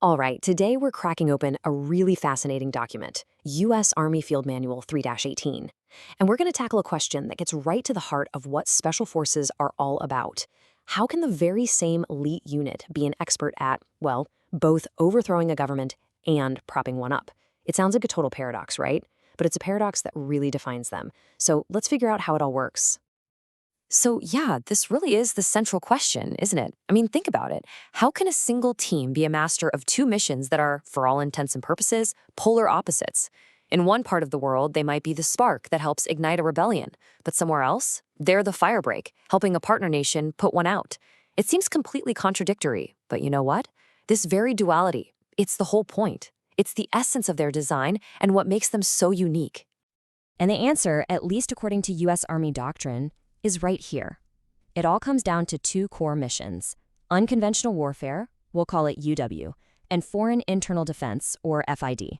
All right, today we're cracking open a really fascinating document, U.S. Army Field Manual 3-18. And we're going to tackle a question that gets right to the heart of what special forces are all about. How can the very same elite unit be an expert at, well, both overthrowing a government and propping one up? It sounds like a total paradox, right? But it's a paradox that really defines them. So let's figure out how it all works. So, yeah, this really is the central question, isn't it? I mean, think about it. How can a single team be a master of two missions that are, for all intents and purposes, polar opposites? In one part of the world, they might be the spark that helps ignite a rebellion, but somewhere else, they're the firebreak, helping a partner nation put one out. It seems completely contradictory, but you know what? This very duality, it's the whole point. It's the essence of their design and what makes them so unique. And the answer, at least according to U.S. Army doctrine, is right here. It all comes down to two core missions: unconventional warfare, we'll call it UW, and foreign internal defense, or FID.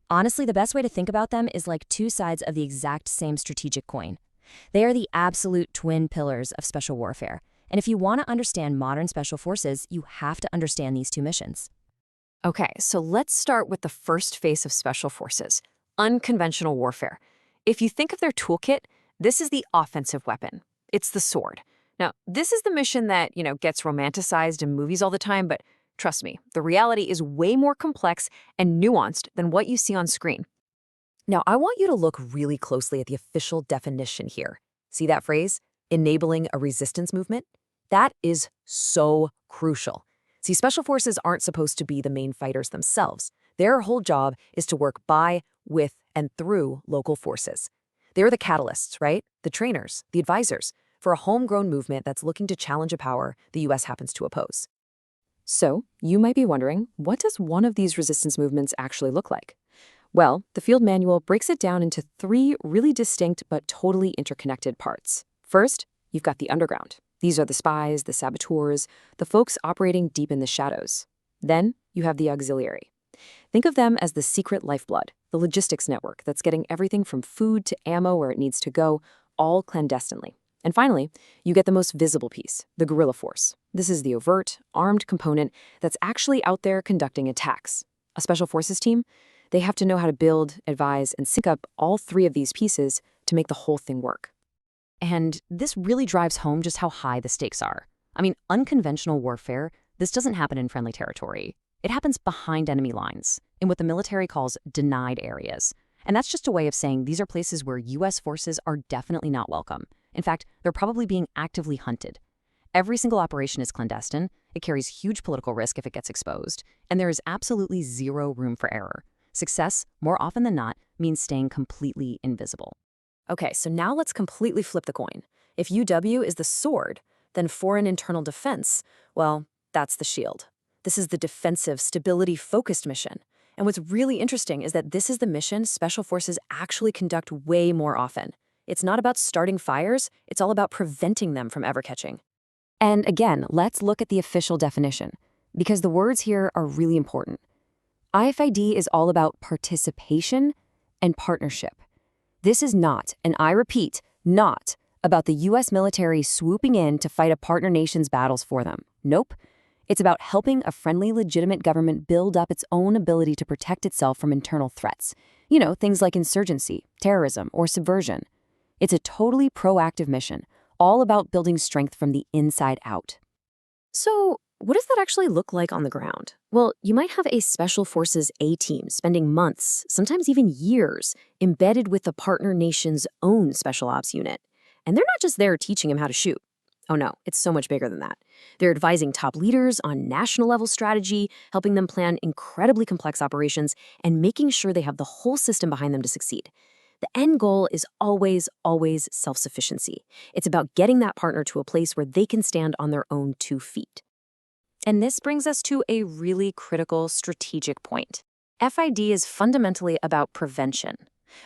Honestly, the best way to think about them is like two sides of the exact same strategic coin. They are the absolute twin pillars of special warfare. And if you want to understand modern special forces, you have to understand these two missions. Okay, so let's start with the first phase of special forces, unconventional warfare. If you think of their toolkit, this is the offensive weapon. It's the sword. Now, this is the mission that, gets romanticized in movies all the time, but trust me, the reality is way more complex and nuanced than what you see on screen. Now, I want you to look really closely at the official definition here. See that phrase, enabling a resistance movement? That is so crucial. See, special forces aren't supposed to be the main fighters themselves. Their whole job is to work by, with, and through local forces. They're the catalysts, right? The trainers, the advisors, for a homegrown movement that's looking to challenge a power the U.S. happens to oppose. So, you might be wondering, what does one of these resistance movements actually look like? Well, the field manual breaks it down into three really distinct but totally interconnected parts. First, you've got the underground. These are the spies, the saboteurs, the folks operating deep in the shadows. Then, you have the auxiliary. Think of them as the secret lifeblood, the logistics network that's getting everything from food to ammo where it needs to go, all clandestinely. And finally, you get the most visible piece, the guerrilla force. This is the overt, armed component that's actually out there conducting attacks. A special forces team, they have to know how to build, advise, and sync up all three of these pieces to make the whole thing work. And this really drives home just how high the stakes are. I mean, unconventional warfare, this doesn't happen in friendly territory. It happens behind enemy lines, in what the military calls denied areas. And that's just a way of saying these are places where U.S. forces are definitely not welcome. In fact, they're probably being actively hunted. Every single operation is clandestine, it carries huge political risk if it gets exposed, and there is absolutely zero room for error. Success, more often than not, means staying completely invisible. Okay, so now let's completely flip the coin. If UW is the sword, then foreign internal defense, well, that's the shield. This is the defensive, stability-focused mission. And what's really interesting is that this is the mission special forces actually conduct way more often. It's not about starting fires, it's all about preventing them from ever catching. And again, let's look at the official definition, because the words here are really important. IFID is all about participation and partnership. This is not, and I repeat, not, about the U.S. military swooping in to fight a partner nation's battles for them. Nope. It's about helping a friendly, legitimate government build up its own ability to protect itself from internal threats. Things like insurgency, terrorism, or subversion. It's a totally proactive mission, all about building strength from the inside out. So, what does that actually look like on the ground? Well, you might have a Special Forces A-team spending months, sometimes even years, embedded with the partner nation's own special ops unit. And they're not just there teaching him how to shoot. Oh no, it's so much bigger than that. They're advising top leaders on national-level strategy, helping them plan incredibly complex operations, and making sure they have the whole system behind them to succeed. The end goal is always, always self-sufficiency. It's about getting that partner to a place where they can stand on their own 2 feet. And this brings us to a really critical strategic point. FID is fundamentally about prevention.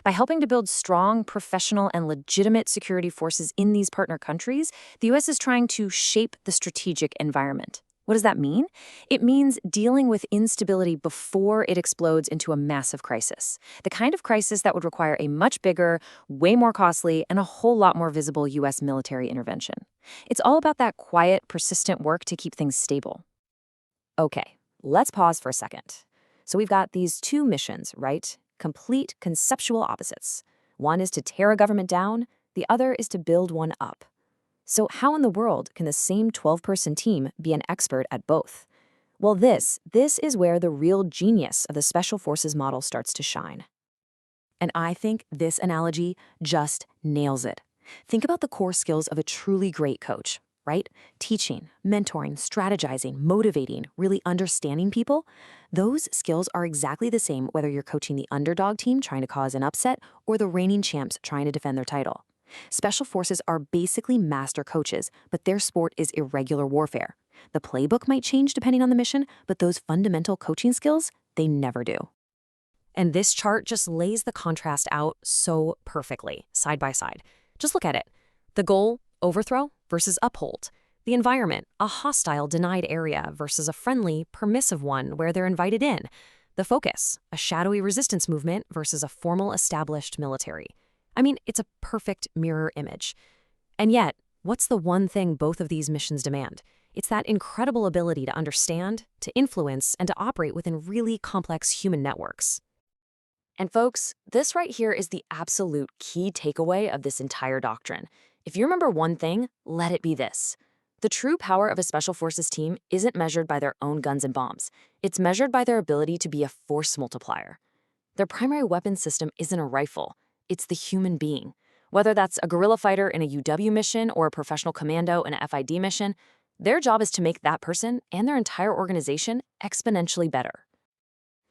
By helping to build strong, professional, and legitimate security forces in these partner countries, the U.S. is trying to shape the strategic environment. What does that mean? It means dealing with instability before it explodes into a massive crisis. The kind of crisis that would require a much bigger, way more costly, and a whole lot more visible U.S. military intervention. It's all about that quiet, persistent work to keep things stable. Okay, let's pause for a second. So we've got these two missions, right? Complete conceptual opposites. One is to tear a government down, the other is to build one up. So how in the world can the same 12-person team be an expert at both? Well, this is where the real genius of the Special Forces model starts to shine. And I think this analogy just nails it. Think about the core skills of a truly great coach, right? Teaching, mentoring, strategizing, motivating, really understanding people. Those skills are exactly the same whether you're coaching the underdog team trying to cause an upset or the reigning champs trying to defend their title. Special Forces are basically master coaches, but their sport is irregular warfare. The playbook might change depending on the mission, but those fundamental coaching skills, they never do. And this chart just lays the contrast out so perfectly, side by side. Just look at it. The goal, overthrow versus uphold. The environment, a hostile, denied area versus a friendly, permissive one where they're invited in. The focus, a shadowy resistance movement versus a formal, established military. I mean, it's a perfect mirror image. And yet, what's the one thing both of these missions demand? It's that incredible ability to understand, to influence, and to operate within really complex human networks. And folks, this right here is the absolute key takeaway of this entire doctrine. If you remember one thing, let it be this. The true power of a Special Forces team isn't measured by their own guns and bombs. It's measured by their ability to be a force multiplier. Their primary weapon system isn't a rifle. It's the human being. Whether that's a guerrilla fighter in a UW mission or a professional commando in a FID mission, their job is to make that person and their entire organization exponentially better.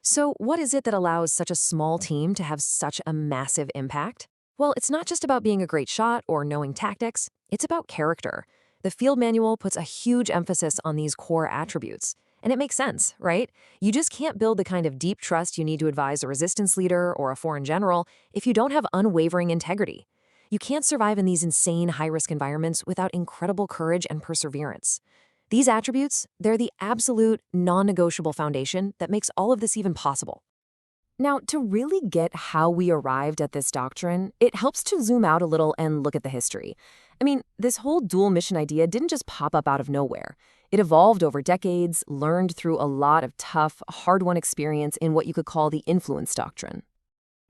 So what is it that allows such a small team to have such a massive impact? Well, it's not just about being a great shot or knowing tactics. It's about character. The field manual puts a huge emphasis on these core attributes. And it makes sense, right? You just can't build the kind of deep trust you need to advise a resistance leader or a foreign general if you don't have unwavering integrity. You can't survive in these insane high-risk environments without incredible courage and perseverance. These attributes, they're the absolute, non-negotiable foundation that makes all of this even possible. Now, to really get how we arrived at this doctrine, it helps to zoom out a little and look at the history. I mean, this whole dual mission idea didn't just pop up out of nowhere. It evolved over decades, learned through a lot of tough, hard-won experience in what you could call the influence doctrine.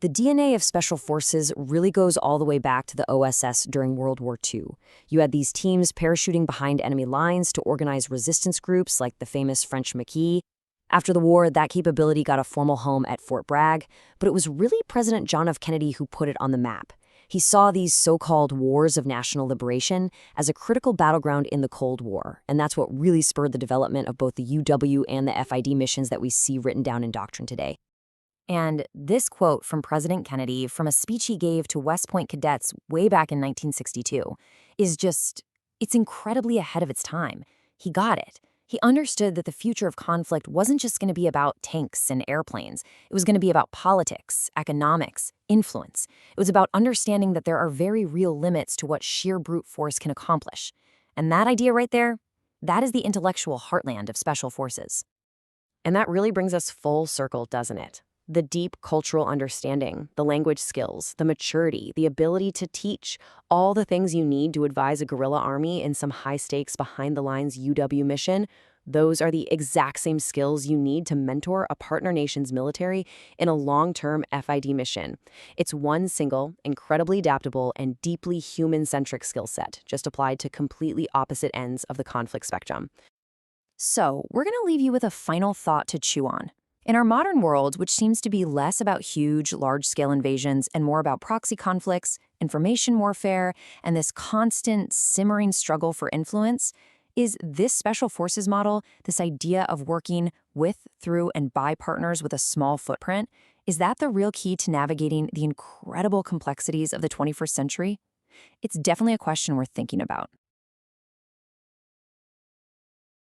The DNA of Special Forces really goes all the way back to the OSS during World War II. You had these teams parachuting behind enemy lines to organize resistance groups like the famous French Maquis. After the war, that capability got a formal home at Fort Bragg, but it was really President John F. Kennedy who put it on the map. He saw these so-called wars of national liberation as a critical battleground in the Cold War, and that's what really spurred the development of both the UW and the FID missions that we see written down in doctrine today. And this quote from President Kennedy from a speech he gave to West Point cadets way back in 1962 is just, it's incredibly ahead of its time. He got it. He understood that the future of conflict wasn't just going to be about tanks and airplanes. It was going to be about politics, economics, influence. It was about understanding that there are very real limits to what sheer brute force can accomplish. And that idea right there, that is the intellectual heartland of Special Forces. And that really brings us full circle, doesn't it? The deep cultural understanding, the language skills, the maturity, the ability to teach, all the things you need to advise a guerrilla army in some high-stakes behind-the-lines UW mission, those are the exact same skills you need to mentor a partner nation's military in a long-term FID mission. It's one single, incredibly adaptable, and deeply human-centric skill set, just applied to completely opposite ends of the conflict spectrum. So, we're going to leave you with a final thought to chew on. In our modern world, which seems to be less about huge, large-scale invasions and more about proxy conflicts, information warfare, and this constant, simmering struggle for influence, is this Special Forces model, this idea of working with, through, and by partners with a small footprint, is that the real key to navigating the incredible complexities of the 21st century? It's definitely a question worth thinking about.